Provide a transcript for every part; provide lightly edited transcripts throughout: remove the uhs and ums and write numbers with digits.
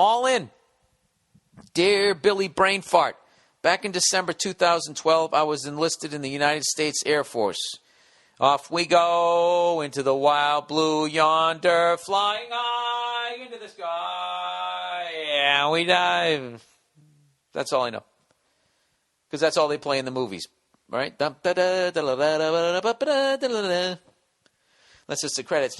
all in. Dear Billy Brainfart, back in December 2012, I was enlisted in the United States Air Force. Off we go into the wild blue yonder, flying high into the sky. Yeah, we dive. That's all I know. Because that's all they play in the movies, right? That's just the credits.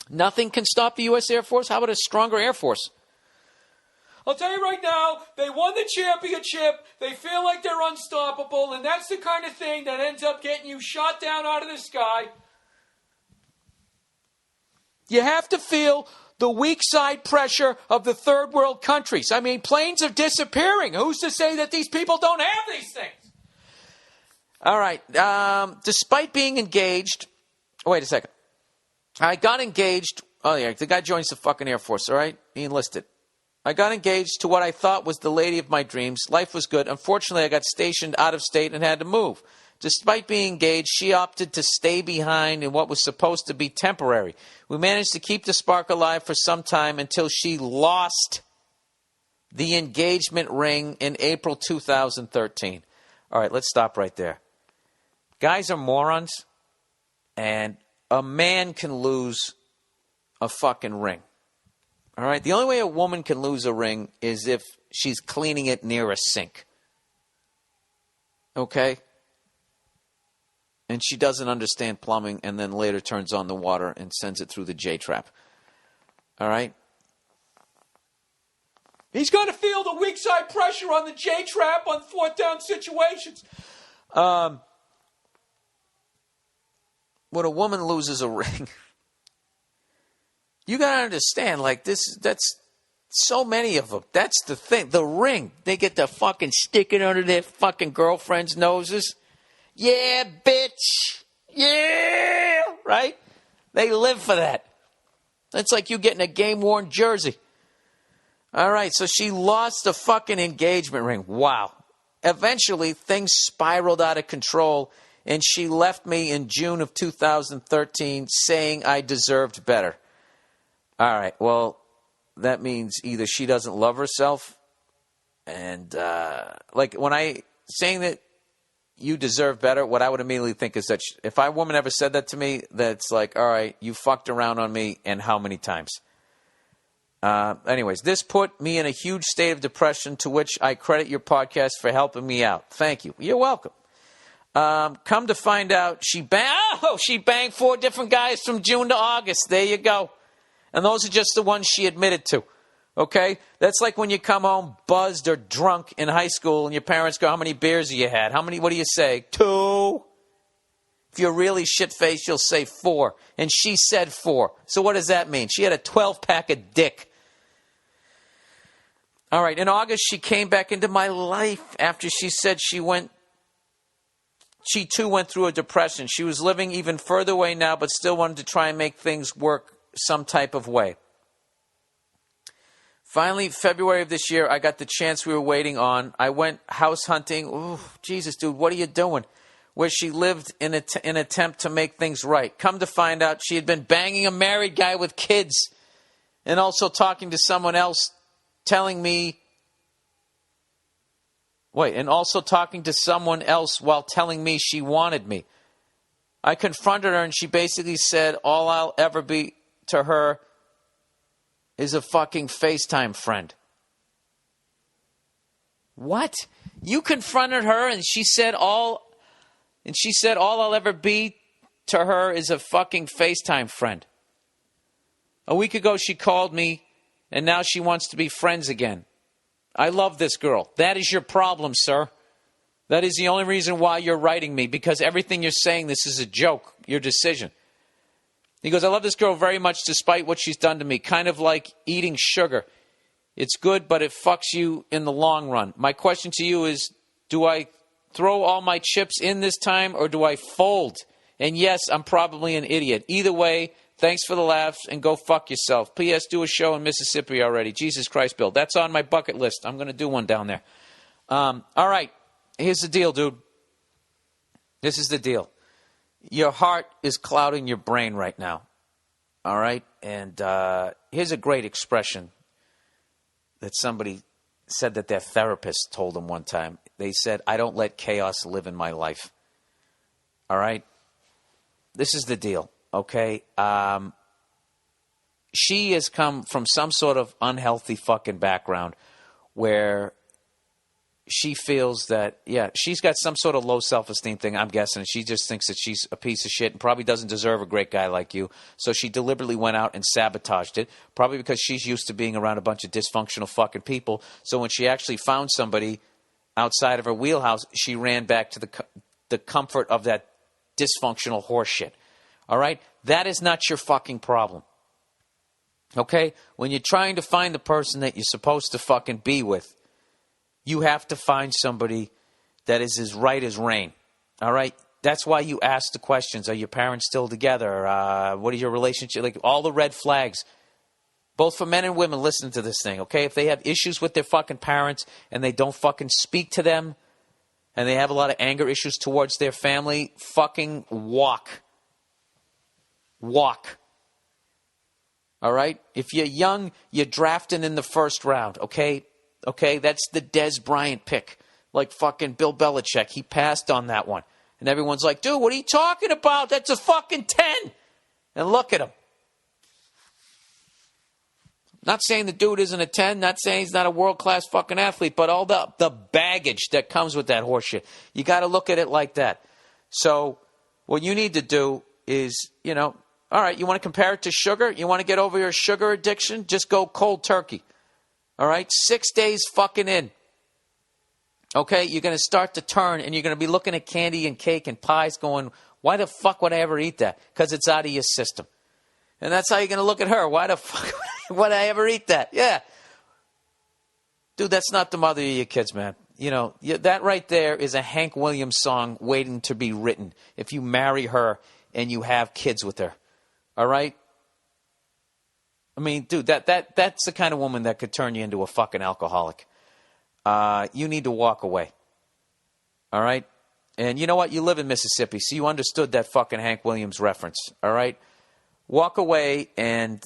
Nothing can stop the U.S. Air Force. How about a stronger Air Force? I'll tell you right now, they won the championship, they feel like they're unstoppable, and that's the kind of thing that ends up getting you shot down out of the sky. You have to feel the weak side pressure of the third world countries. I mean, planes are disappearing. Who's to say that these people don't have these things? All right. Despite being engaged, wait a second. I got engaged. Oh, yeah, the guy joins the fucking Air Force, all right? He enlisted. I got engaged to what I thought was the lady of my dreams. Life was good. Unfortunately, I got stationed out of state and had to move. Despite being engaged, she opted to stay behind in what was supposed to be temporary. We managed to keep the spark alive for some time until she lost the engagement ring in April 2013. All right, let's stop right there. Guys are morons, and a man can lose a fucking ring. All right? The only way a woman can lose a ring is if she's cleaning it near a sink. Okay? And she doesn't understand plumbing and then later turns on the water and sends it through the J-trap. All right? He's going to feel the weak side pressure on the J-trap on fourth down situations. When a woman loses a ring, you got to understand, like, that's so many of them. That's the thing. The ring. They get to fucking stick it under their fucking girlfriends' noses. Yeah, bitch. Yeah. Right? They live for that. That's like you getting a game-worn jersey. All right, so she lost the fucking engagement ring. Wow. Eventually, things spiraled out of control, and she left me in June of 2013 saying I deserved better. All right, well, that means either she doesn't love herself, and like when I saying that you deserve better, what I would immediately think is that if a woman ever said that to me, that's like, all right, you fucked around on me, and how many times? Anyways, this put me in a huge state of depression, to which I credit your podcast for helping me out. Thank you. You're welcome. Come to find out, she banged 4 different guys from June to August. There you go. And those are just the ones she admitted to. Okay? That's like when you come home buzzed or drunk in high school and your parents go, how many beers have you had? What do you say? 2. If you're really shit-faced, you'll say 4. And she said 4. So what does that mean? She had a 12-pack of dick. All right, in August, she came back into my life after she said she too went through a depression. She was living even further away now, but still wanted to try and make things work some type of way. Finally, February of this year, I got the chance we were waiting on. I went house hunting. Ooh, Jesus, dude, what are you doing? Where she lived in an attempt to make things right. Come to find out, she had been banging a married guy with kids and also talking to someone else, also talking to someone else while telling me she wanted me. I confronted her and she basically said, all I'll ever be to her is a fucking FaceTime friend. What? You confronted her and she said all I'll ever be to her is a fucking FaceTime friend. A week ago she called me and now she wants to be friends again. I love this girl. That is your problem, sir. That is the only reason why you're writing me, because everything you're saying, this is a joke, your decision. He goes, I love this girl very much despite what she's done to me. Kind of like eating sugar. It's good, but it fucks you in the long run. My question to you is, do I throw all my chips in this time or do I fold? And yes, I'm probably an idiot. Either way, thanks for the laughs and go fuck yourself. P.S. Do a show in Mississippi already. Jesus Christ, Bill. That's on my bucket list. I'm going to do one down there. All right. Here's the deal, dude. This is the deal. Your heart is clouding your brain right now. All right? And here's a great expression that somebody said that their therapist told them one time. They said, I don't let chaos live in my life. All right? This is the deal, okay? She has come from some sort of unhealthy fucking background where she feels that, she's got some sort of low self-esteem thing, I'm guessing. She just thinks that she's a piece of shit and probably doesn't deserve a great guy like you. So she deliberately went out and sabotaged it, probably because she's used to being around a bunch of dysfunctional fucking people. So when she actually found somebody outside of her wheelhouse, she ran back to the comfort of that dysfunctional horse shit. All right? That is not your fucking problem. Okay? When you're trying to find the person that you're supposed to fucking be with, you have to find somebody that is as right as rain. All right? That's why you ask the questions. Are your parents still together? What is your relationship? Like, all the red flags. Both for men and women, listen to this thing, okay? If they have issues with their fucking parents and they don't fucking speak to them and they have a lot of anger issues towards their family, fucking walk. Walk. All right? If you're young, you're drafting in the first round, okay? Okay, that's the Des Bryant pick. Like fucking Bill Belichick. He passed on that one. And everyone's like, dude, what are you talking about? That's a fucking 10. And look at him. Not saying the dude isn't a 10. Not saying he's not a world-class fucking athlete. But all the baggage that comes with that horseshit. You got to look at it like that. So what you need to do is, all right, you want to compare it to sugar? You want to get over your sugar addiction? Just go cold turkey. All right, 6 days fucking in. Okay, you're going to start to turn and you're going to be looking at candy and cake and pies going, why the fuck would I ever eat that? Because it's out of your system. And that's how you're going to look at her. Why the fuck would I ever eat that? Yeah. Dude, that's not the mother of your kids, man. That right there is a Hank Williams song waiting to be written if you marry her and you have kids with her. All right? I mean, dude, that's the kind of woman that could turn you into a fucking alcoholic. You need to walk away. All right? And you know what? You live in Mississippi, so you understood that fucking Hank Williams reference. All right? Walk away and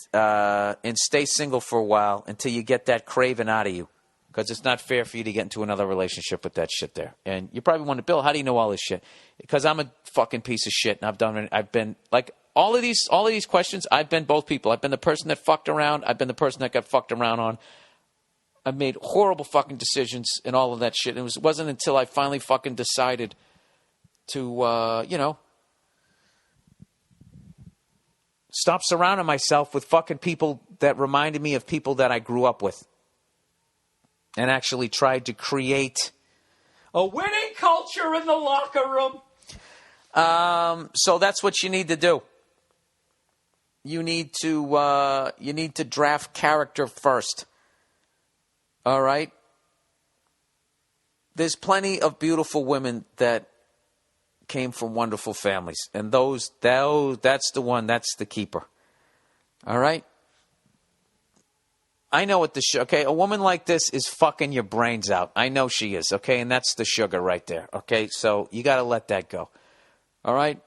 stay single for a while until you get that craving out of you. Because it's not fair for you to get into another relationship with that shit there. And you probably wonder, Bill, how do you know all this shit? Because I'm a fucking piece of shit, and I've been like, all of these questions, I've been both people. I've been the person that fucked around. I've been the person that got fucked around on. I've made horrible fucking decisions and all of that shit. And it wasn't until I finally fucking decided to, stop surrounding myself with fucking people that reminded me of people that I grew up with. And actually tried to create a winning culture in the locker room. So that's what you need to do. You need to draft character first. All right? There's plenty of beautiful women that came from wonderful families. And that's the one, that's the keeper. All right? I know what okay? A woman like this is fucking your brains out. I know she is, okay? And that's the sugar right there, okay? So you got to let that go. All right?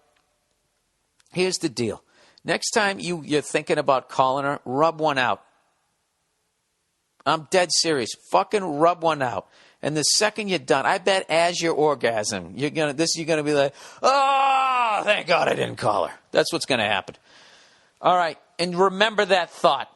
Here's the deal. Next time you're thinking about calling her, rub one out. I'm dead serious. Fucking rub one out. And the second you're done, I bet as your orgasm, you're gonna be like, oh, thank God I didn't call her. That's what's gonna happen. All right, and remember that thought.